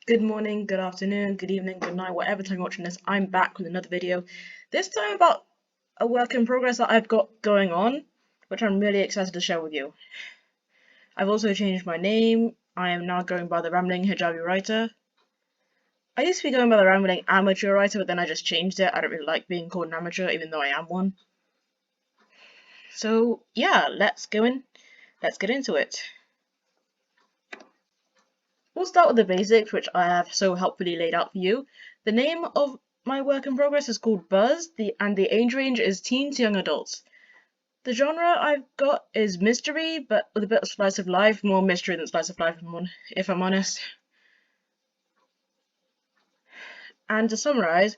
Good morning, good afternoon, good evening, good night, whatever time you're watching this, I'm back with another video. This time about a work in progress that I've got going on, which I'm really excited to share with you. I've also changed my name. I am now going by the Rambling Hijabi Writer. I used to be going by the Rambling Amateur Writer, but then I just changed it. I don't really like being called an amateur, even though I am one. So yeah, let's get into it. We'll start with the basics, which I have so helpfully laid out for you. The name of my work in progress is called Buzz, and the age range is teen to young adults. The genre I've got is mystery, but with a bit of slice of life, more mystery than slice of life, if I'm honest. And to summarize,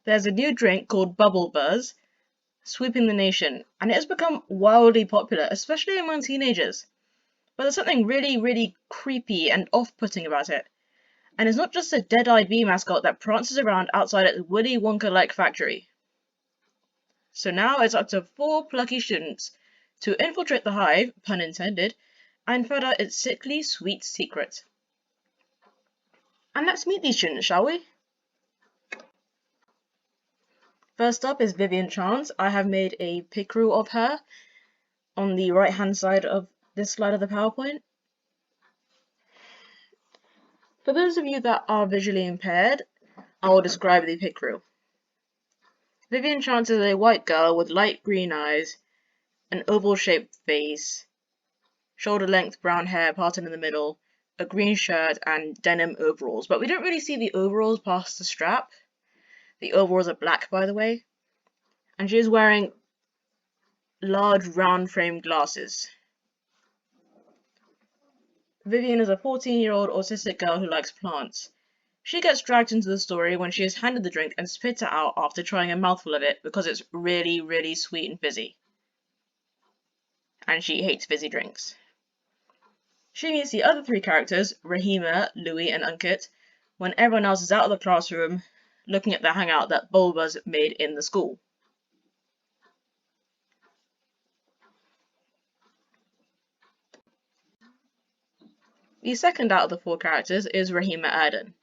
there's a new drink called Bubble Buzz, sweeping the nation, and it has become wildly popular, especially among teenagers. But there's something really, really creepy and off-putting about it. And it's not just a dead-eyed bee mascot that prances around outside its Willy Wonka-like factory. So now it's up to 4 plucky students to infiltrate the hive, pun intended, and find out its sickly sweet secret. And let's meet these students, shall we? First up is Vivian Chance. I have made a picture of her on the right-hand side of this slide of the PowerPoint. For those of you that are visually impaired, I will describe the pit crew. Vivian Chance is a white girl with light green eyes, an oval-shaped face, shoulder-length brown hair parted in the middle, a green shirt, and denim overalls. But we don't really see the overalls past the strap. The overalls are black, by the way. And she is wearing large round-framed glasses. Vivian is a 14-year-old autistic girl who likes plants. She gets dragged into the story when she is handed the drink and spits it out after trying a mouthful of it because it's really, really sweet and fizzy. And she hates fizzy drinks. She meets the other 3 characters, Rahima, Louis, and Unkit, when everyone else is out of the classroom looking at the hangout that Bulbas made in the school. The second out of the 4 characters is Rahima Adeline.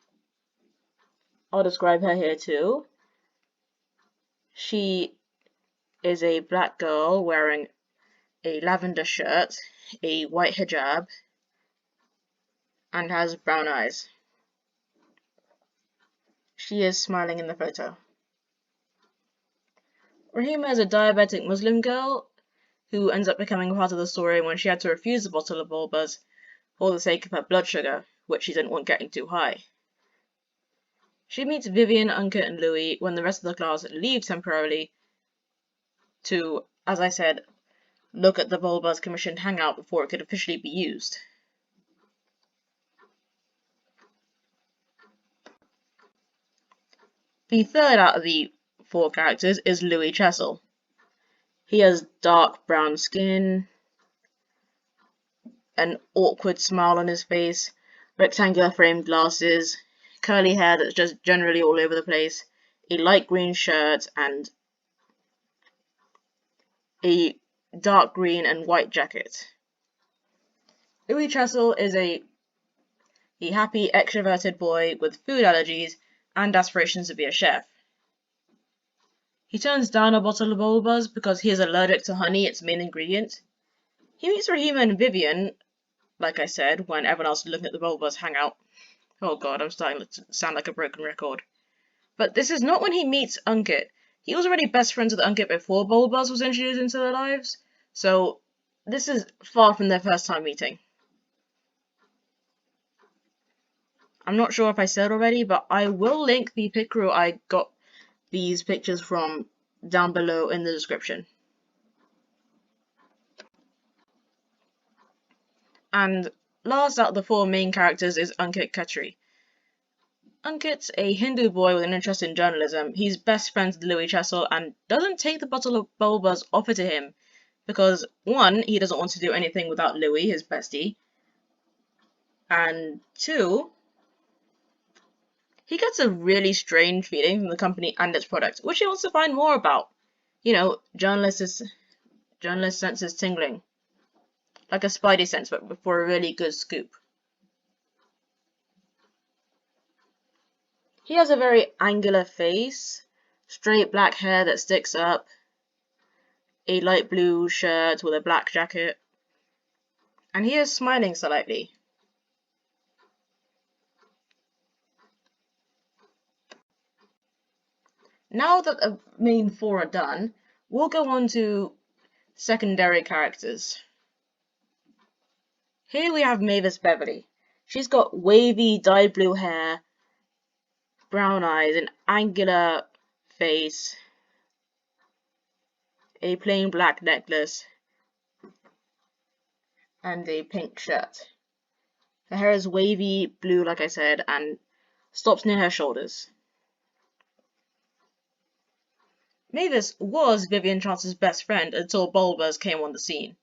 I'll describe her here too. She is a black girl wearing a lavender shirt, a white hijab, and has brown eyes. She is smiling in the photo. Rahima is a diabetic Muslim girl who ends up becoming part of the story when she had to refuse a bottle of Bulbas for the sake of her blood sugar, which she didn't want getting too high. She meets Vivian, Unkit, and Louis when the rest of the class leave temporarily to, as I said, look at the Bulbas commissioned hangout before it could officially be used. The third out of the 4 characters is Louis Chessel. He has dark brown skin, an awkward smile on his face, rectangular framed glasses, curly hair that's just generally all over the place, a light green shirt, and a dark green and white jacket. Louis Chessel is a happy, extroverted boy with food allergies and aspirations to be a chef. He turns down a bottle of Bulbas because he is allergic to honey, its main ingredient. He meets Rahima and Vivian, like I said, when everyone else is looking at the Bulbas hangout. Oh god, I'm starting to sound like a broken record. But this is not when he meets Unkit. He was already best friends with Unkit before Bulbas was introduced into their lives, so this is far from their first time meeting. I'm not sure if I said already, but I will link the pic crew I got these pictures from down below in the description. And last out of the 4 main characters is Unkit Khatri. Unkit's a Hindu boy with an interest in journalism. He's best friends with Louis Chessel and doesn't take the bottle of Bulbas offered to him because 1, he doesn't want to do anything without Louis, his bestie, and 2, he gets a really strange feeling from the company and its product, which he wants to find more about. You know, journalist senses tingling. Like a spidey sense, but for a really good scoop. He has a very angular face, straight black hair that sticks up, a light blue shirt with a black jacket, and he is smiling slightly. Now that the main four are done, we'll go on to secondary characters. Here we have Mavis Beverly. She's got wavy dyed blue hair, brown eyes, an angular face, a plain black necklace, and a pink shirt. Her hair is wavy blue, like I said, and stops near her shoulders. Mavis was Vivian Chance's best friend until Bulbas came on the scene.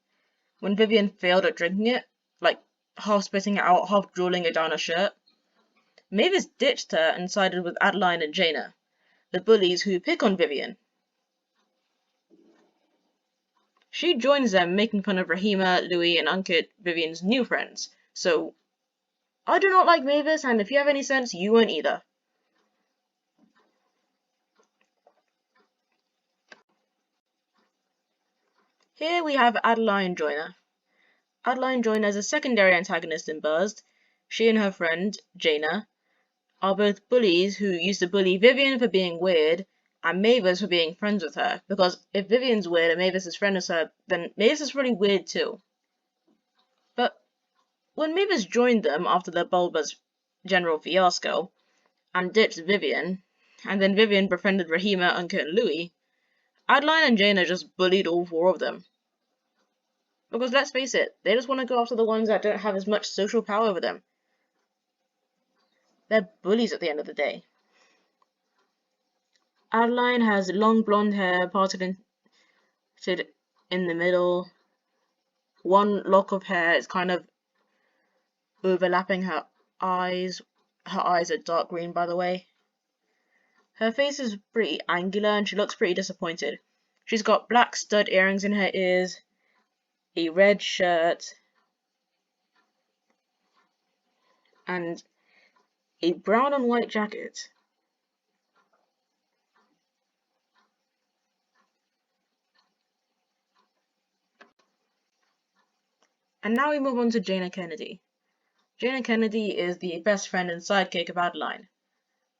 When Vivian failed at drinking it, like half spitting it out, half drooling it down her shirt, Mavis ditched her and sided with Adeline and Jana, the bullies who pick on Vivian. She joins them, making fun of Rahima, Louis, and Unkit, Vivian's new friends. So, I do not like Mavis, and if you have any sense, you won't either. Here we have Adeline Joyner. Adeline Joyner is a secondary antagonist in Buzzed. She and her friend, Jana, are both bullies who used to bully Vivian for being weird and Mavis for being friends with her, because if Vivian's weird and Mavis is friends with her, then Mavis is really weird too. But when Mavis joined them after the Bulbas general fiasco and ditched Vivian, and then Vivian befriended Rahima, Unkit, and Louis, Adeline and Jana just bullied all four of them. Because let's face it, they just want to go after the ones that don't have as much social power over them. They're bullies at the end of the day. Adeline has long blonde hair parted in the middle. One lock of hair is kind of overlapping her eyes. Her eyes are dark green, by the way. Her face is pretty angular and she looks pretty disappointed. She's got black stud earrings in her ears, a red shirt, and a brown and white jacket. And now we move on to Jaya Kennedy. Jaya Kennedy is the best friend and sidekick of Adeline.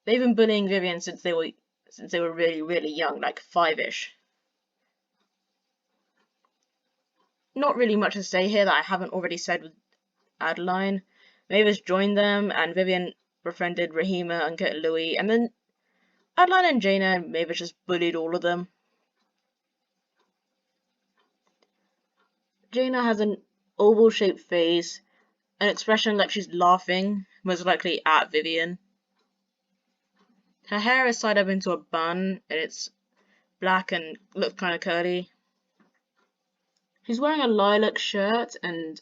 They've been bullying Vivian since they were really, really young, like 5-ish. Not really much to say here that I haven't already said with Adeline. Mavis joined them, and Vivian befriended Rahima, Unkit, and Louis, and then Adeline and Jana and Mavis just bullied all of them. Jana has an oval-shaped face, an expression like she's laughing, most likely at Vivian. Her hair is tied up into a bun, and it's black and looks kind of curly. She's wearing a lilac shirt and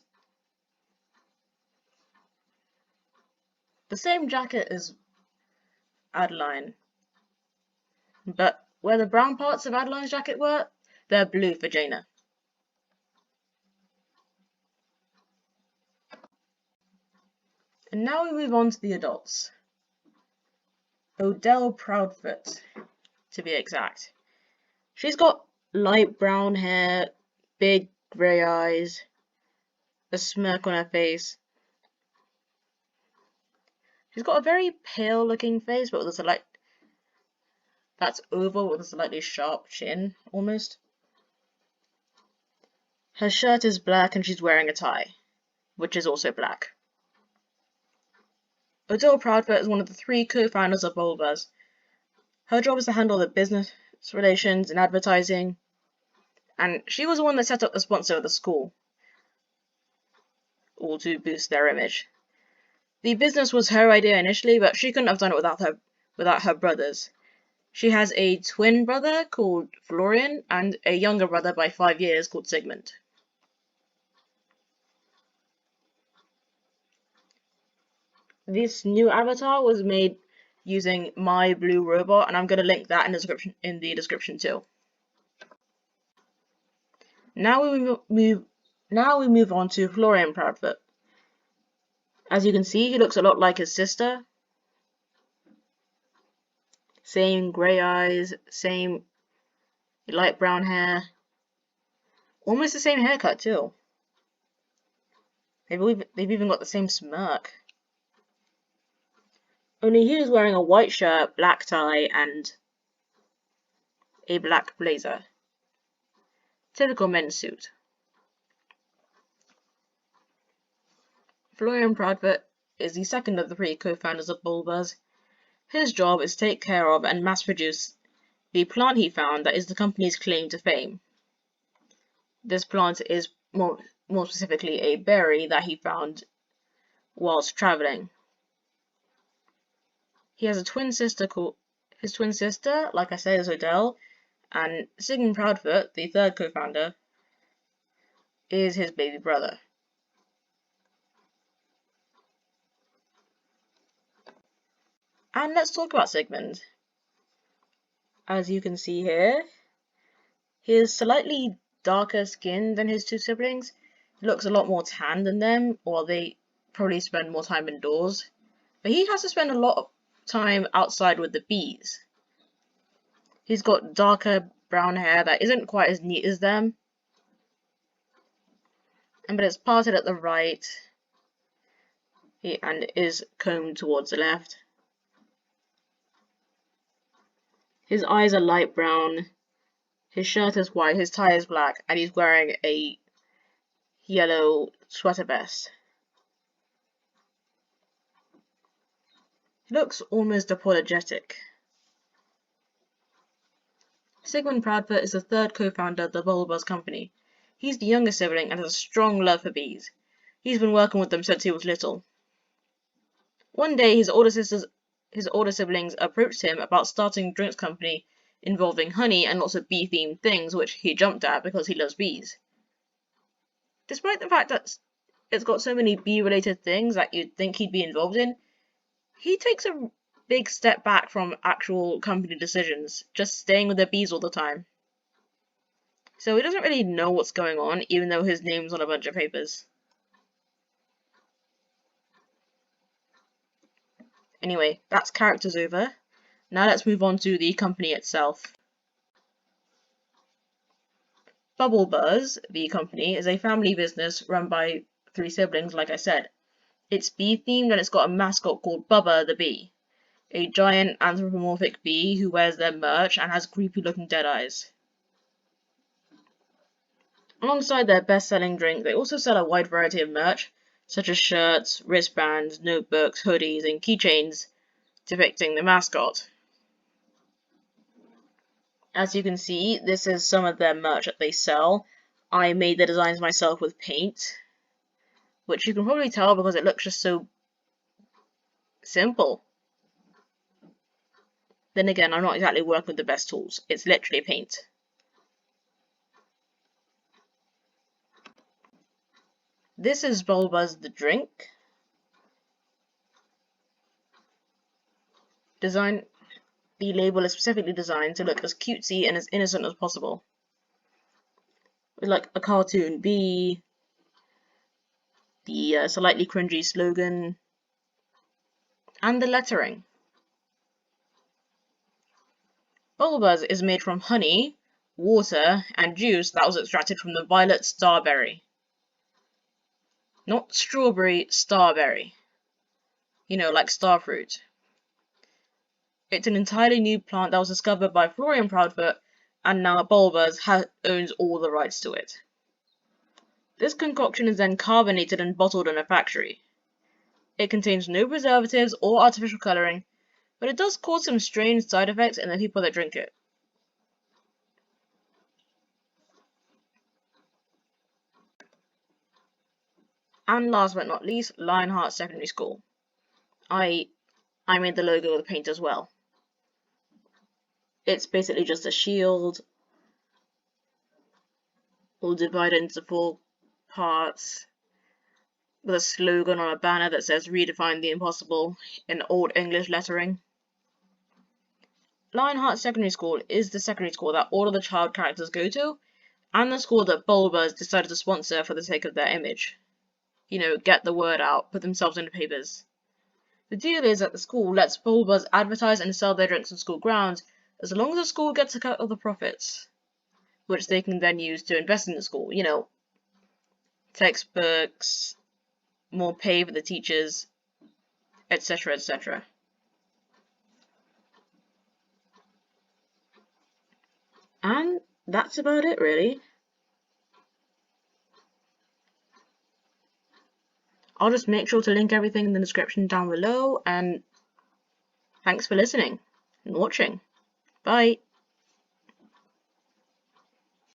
the same jacket as Adeline. But where the brown parts of Adeline's jacket were, they're blue for Jana. And now we move on to the adults. Odell Proudfoot, to be exact. She's got light brown hair, big grey eyes, a smirk on her face. She's got a very pale looking face, but with that's oval with a slightly sharp chin, almost. Her shirt is black and she's wearing a tie, which is also black. Odell Proudfoot is one of the 3 co-founders of Bulbas. Her job is to handle the business relations and advertising, and she was the one that set up the sponsor of the school, all to boost their image. The business was her idea initially, but she couldn't have done it without her brothers. She has a twin brother called Florian and a younger brother by 5 years called Sigmund. This new avatar was made using My Blue Robot, and I'm going to link that in the description too. Now we move on to Florian Proudfoot. As you can see, he looks a lot like his sister. Same grey eyes, same light brown hair. Almost the same haircut too. They've even got the same smirk. Only he was wearing a white shirt, black tie, and a black blazer. Typical men's suit. Florian Proudfoot is the second of the three co-founders of Bulbas. His job is to take care of and mass produce the plant he found that is the company's claim to fame. This plant is more specifically a berry that he found whilst traveling. He has a twin sister called his twin sister, like I said, is Odell, and Sigmund Proudfoot, the third co-founder, is his baby brother. And let's talk about Sigmund. As you can see here, he is slightly darker skinned than his two siblings. He looks a lot more tan than them, or they probably spend more time indoors. But he has to spend a lot of time outside with the bees. He's got darker brown hair that isn't quite as neat as them, but it's parted at the right and is combed towards the left. His eyes are light brown, his shirt is white, his tie is black, and he's wearing a yellow sweater vest. He looks almost apologetic. Sigmund Proudfoot is the third co-founder of the Bulbas company. He's the younger sibling and has a strong love for bees. He's been working with them since he was little. One day, his older siblings approached him about starting a drinks company involving honey and lots of bee-themed things, which he jumped at because he loves bees. Despite the fact that it's got so many bee-related things that you'd think he'd be involved in, he takes a big step back from actual company decisions, just staying with the bees all the time. So he doesn't really know what's going on, even though his name's on a bunch of papers. Anyway, that's characters over. Now let's move on to the company itself. Bulbas, the company, is a family business run by three siblings, like I said. It's bee-themed and it's got a mascot called Bubba the Bee, a giant anthropomorphic bee who wears their merch and has creepy-looking dead eyes. Alongside their best-selling drink, they also sell a wide variety of merch, such as shirts, wristbands, notebooks, hoodies, and keychains depicting the mascot. As you can see, this is some of their merch that they sell. I made the designs myself with paint, which you can probably tell because it looks just so simple. Then again, I'm not exactly working with the best tools. It's literally paint. This is Bulbas the drink. The label is specifically designed to look as cutesy and as innocent as possible. With like a cartoon bee, the slightly cringy slogan, and the lettering. Bulbas is made from honey, water, and juice that was extracted from the violet starberry. Not strawberry, starberry. You know, like starfruit. It's an entirely new plant that was discovered by Florian Proudfoot, and now Bulbas owns all the rights to it. This concoction is then carbonated and bottled in a factory. It contains no preservatives or artificial colouring, but it does cause some strange side effects in the people that drink it. And last but not least, Lionheart Secondary School. I made the logo with paint as well. It's basically just a shield, all divided into 4 parts, with a slogan on a banner that says "Redefine the Impossible" in Old English lettering. Lionheart Secondary School is the secondary school that all of the child characters go to, and the school that Bulbas decided to sponsor for the sake of their image. You know, get the word out, put themselves in the papers. The deal is that the school lets Bulbas advertise and sell their drinks on school grounds, as long as the school gets a cut of the profits, which they can then use to invest in the school. You know, textbooks, more pay for the teachers, etc., etc. And that's about it, really. I'll just make sure to link everything in the description down below, and thanks for listening and watching. Bye!